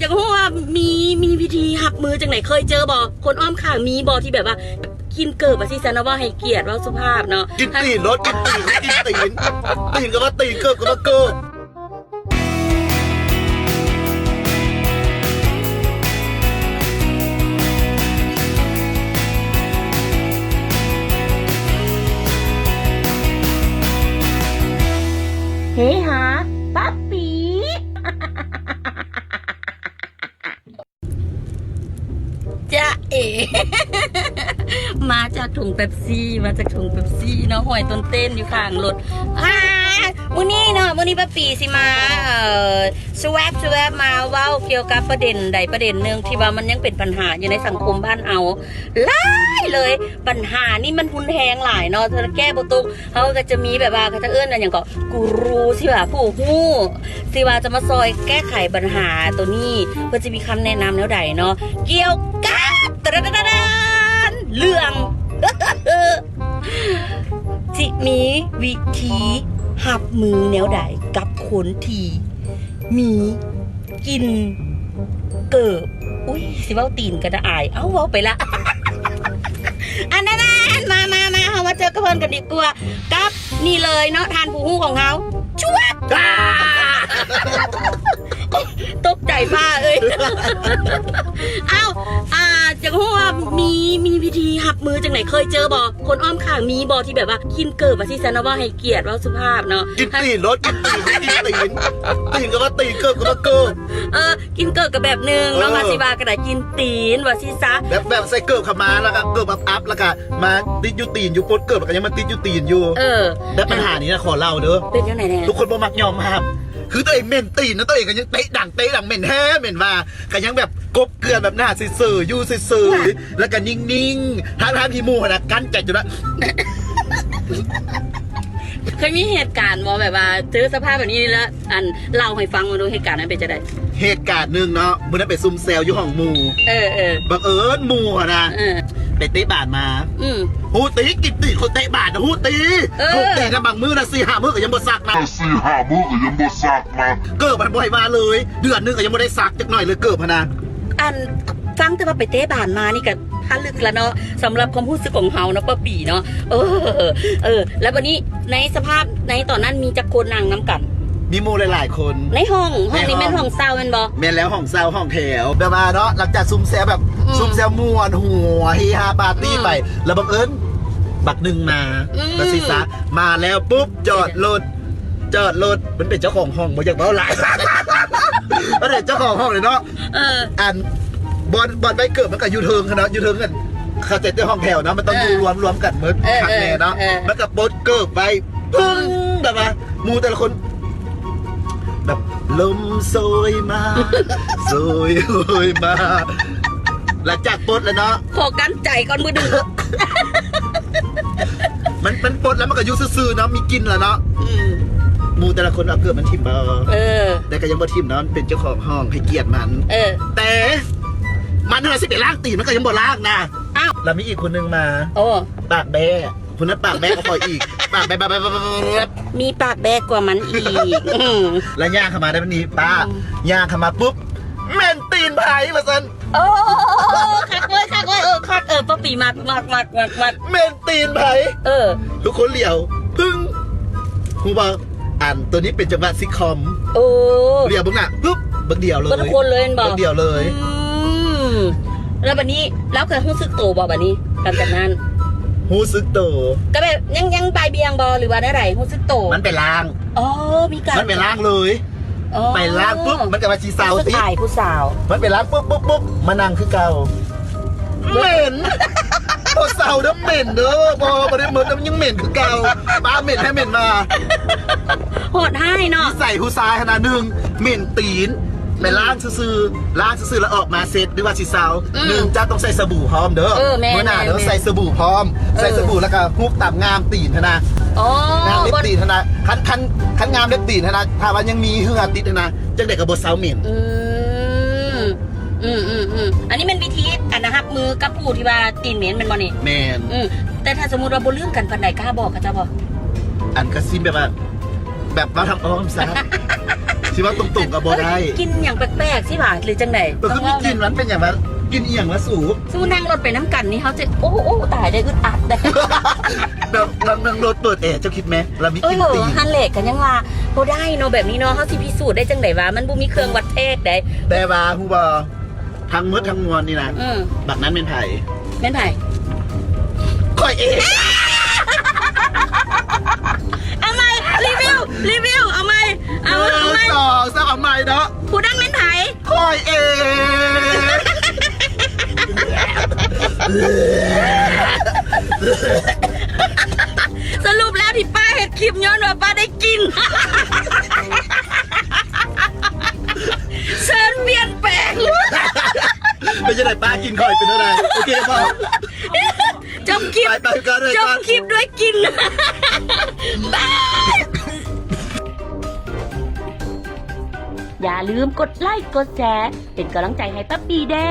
จากว่ามีวิธีหับมือจากไหนเคยเจอบ่คนอ้อมข้างมีบ่ที่แบบว่ากินเกิดมาสิซะนะว่าให้เกียรติว่าสุภาพเนาะกินตีนรถกินตีนกินตีนตีนก็ว่าตีนเกิบก็ว่าเกิบเฮ้หาปั๊บปีจะเอ๋ มาจากถุงเป๊ปซี่เนาะหอยต้นเต้นอยู่ข้างรถมื้อนี้เนาะมื้อนี้ป้าปีสิมาสวบมาเว้าเกี่ยวกับประเด็นใดประเด็นหนึ่งที่ว่ามันยังเป็นปัญหาอยู่ในสังคมบ้านเอาหลายเลยปัญหานี่มันรุนแรงหลายเนาะถ้าแก้บ่ตกเขาก็จะมีแบบว่าเขาจะเอื้อนอะไรอย่างก็กูรูสิว่าผู้ฮู้สิว่าจะมาซอยแก้ไขปัญหาตัวนี้เพื่อจะมีคำแนะนำแนวใดเนาะเกี่ยวกับเรื่อง สิมีวิธีหับมือแนวใดกับคนที่มีกินเกิบอุ้ยสิเว้าตีนกระดาอายเอ้าเว้าไปละ อันนั้นมาเฮามาเจอกระเพิ่นกันดีกว่ากับนี่เลยเนาะทานผู้ฮู้ของเขาชวบตกใจป้าเอ้ย เอ้าจากว่ามีวิธีหับมือจากไหนเคยเจอบ่คนอ้อมข้างมีบ่ที่แบบว่ากินเกิดมาสิซะนะว่าให้เกียรติว่าสุภาพเนาะกินตีนรถกินตีนกินตีนตีนก็ว่าตีนเกิบก็ว่าเกิบกินเกิดกับแบบนึงเนาะมาสิบากระดากินตีนว่าสิซะแบบใส่เกิบเข้ามาแล้วก็เกิบอัพแล้วก็มาติดอยู่ตีนอยู่ปดเกิบแล้วก็ยังมาติดอยู่ตีนอยู่แล้วปัญหานี้นะขอเล่าเด้อเป็นยังไงเนี่ยทุกคนบ่มักยอมครับคือตัวเองเหม็นตีนนะตัวเองก็ยังเตะดังเหม็นแท้เหม็นว่าก็ยังแบบกบเกลือนแบบหน้าซื่อๆอยู่ซื่อๆแล้วก็นิ่งๆท่าพี่มูขนาดกั้นใจอยู่นะเคยมีเหตุการณ์บ่แบบว่าเจอสภาพแบบนี้แล้วเล่าให้ฟังมาดูเหตุการณ์นั้นเป็นจะได้เหตุการณ์หนึ่งเนาะมื้อนั้นไปซุ่มแซวอยู่ห้องหมู่บังเอิญหมู่นะไปเตะบาสมาหูตีกินตีคนเตะบาสนะหูตีนะบางมื้อนะ4-5 มื้อก็ยังบ่ซักนะ4-5 มื้อก็ยังบ่ซักนะเกิดมันบ่อยมาเลยเดือนนึงก็ยังบ่ได้ซักจักหน่อยเลยเกิดพะนะฟังแต่ว่าไปเตะบาสมานี่ก็ท่าลึกแล้วเนาะสำหรับความรู้สึกของเฮาเนาะป้าปีเนาะแล้ววันนี้ในสภาพในตอนนั้นมีจักคนนั่งน้ำกันมีหมู่หลายๆคนในห้องนี้เป็นห้องเศร้าเป็นบ่แม่นแล้วห้องเศร้าห้องแถวแบบว่าเนาะหลังจากซุ่มแซวแบบซุ่มแซวม่วนหัวเฮฮาปาร์ตี้ไปแล้วบังเอิญบักหนึ่งมาแล้วสิซะมาแล้วปุ๊บจอดรถมันเป็นเจ้าของห้องบ่อยากเว้าหลายมันเป็นเจ้าของห้องเลยเนาะบอลไปเกิดมันก็ยูเทิงกันเนาะยูเทิงกันเขาจะเจ้าห้องแถวนะมันต้องอยู่รวมกันเหมือนขังแน่เนาะมันก็บดเกิดไปปึ้งแบบว่ามูแต่ละคนแบบลมโซยมาโซยมาหลังจากปดแล้วเนาะขอกันใจก่อนมือดึงมันปดแล้วมันก็ยุ่ซื่อๆเนาะมีกินแล้วเนาะมูแต่ละคนเอาเกิดมันทิมแต่ก็ยังบ่ทิมเนาะเป็นเจ้าของห้องให้เกียรติมันแต่มันอะไรสิไปล้างตีนมันก็ยังบ่ล้างนะแล้วมีอีกคนนึงมาปากแบ้คนนั้นปากแบ้ก็พออีกปากแบ้มีปากแบ้กว่ามันอีกแล้วย่างเข้ามาได้วันนี้ป้าย่างเข้ามาปุ๊บแม่นตีนไผ่มาสันคักเลยคักป้าปีมัดแม่นตีนไผ่ทุกคนเหลียวพึ่งครูบอกตัวนี้เป็นจังหวะซิคอมเหลียวบึ้งอ่ะปุ๊บบึ้งเดียวเลยทุกคนเลยบอกบึ้งเดียวเลยแล้วบัดนี้แล้วเคยรู้สึกโตบ่บัดนี้หลังจากนั้นรู้สึกโตก็แบบยังใบเบียงบอหรือว่าได้ไรรู้สึกโตมันไปล้างมีการมันไปล้างเลยไปล้างปุ๊บมันจะมาชีสาวติถ่ายผู้สาวมันไปล้างปุ๊บมานั่งคือเก่าเหม็นพอสาวเด้อเหม็นเด้อพอมาได้เหม็นมันยังเหม็นคือเก่าป้าเหม็นให้เหม็นมาโหดให้เนาะใส่ผู้ชายขนาดนึงเหม็นตีนไปล้างซื่อแล้วออกมาเสร็จหรือว่าชีสาว1จะต้องใส่สบู่พร้อมเด้อเมื่อหน้าต้องใส่สบู่พร้อมใส่สบู่แล้วก็ฮุบตามงามตีนนะงามเล็บตีนนะคันงามเล็บตีนนะถ้าว่ายังมีเหือติดนะจังเด็กกับบทสาวเหม็นอันนี้เป็นวิธีนะครับมือกับผู้ที่ว่าตีนเหม็นเป็นบ่นี่แมนแต่ถ้าสมมติเราบนเรื่องกันปันใดกล้าบอกก็จะบอกอันกระซิบแบบว่าเราทำอ้อมซะ สิว่าตรงๆกับโบได้ กินอย่างแปลกๆสิบ่าหรือจังไหน ก็คือมีกินมันเป็นอย่างว่ากินเอียงว่าสูบ สู้นั่งรถไปน้ำกันนี่เขาจะโอ้โอ้ตายได้อึดอัดได้ นั่งรถเปิดแอร์เจ้าคิดไหมแล้วมีกินตี ฮันเล็กกันยังว่าโบได้เนาะแบบนี้เนาะเขาสิพิสูจน์ได้จังไหนวะมันบ่มีเครื่องวัดเทศได้ แต่ว่าฮู้บ่ทั้งมืดทั้งมวลนี่นะบักนั้นเป็นไผ่ แม่นไผ่ ค่อยเอง เอาไหมรีวิวเอาไหมเอาไหม สองสามเอาใหม่เนาะ ผู้ดังแม่นไผ่ ค่อยเอง สรุปแล้วที่ป้าเห็ดคลิปย้อนว่าป้าได้กิน เชิญเปลี่ยนแปลง ไม่ใช่ไหนป้ากินค่อยเป็นอะไรโอเคป่ะ จบคลิป ไปกันเลย จบคลิปด้วยกิน อย่าลืมกดไลค์กดแชร์เป็นกำลังใจให้ป้าปีแด้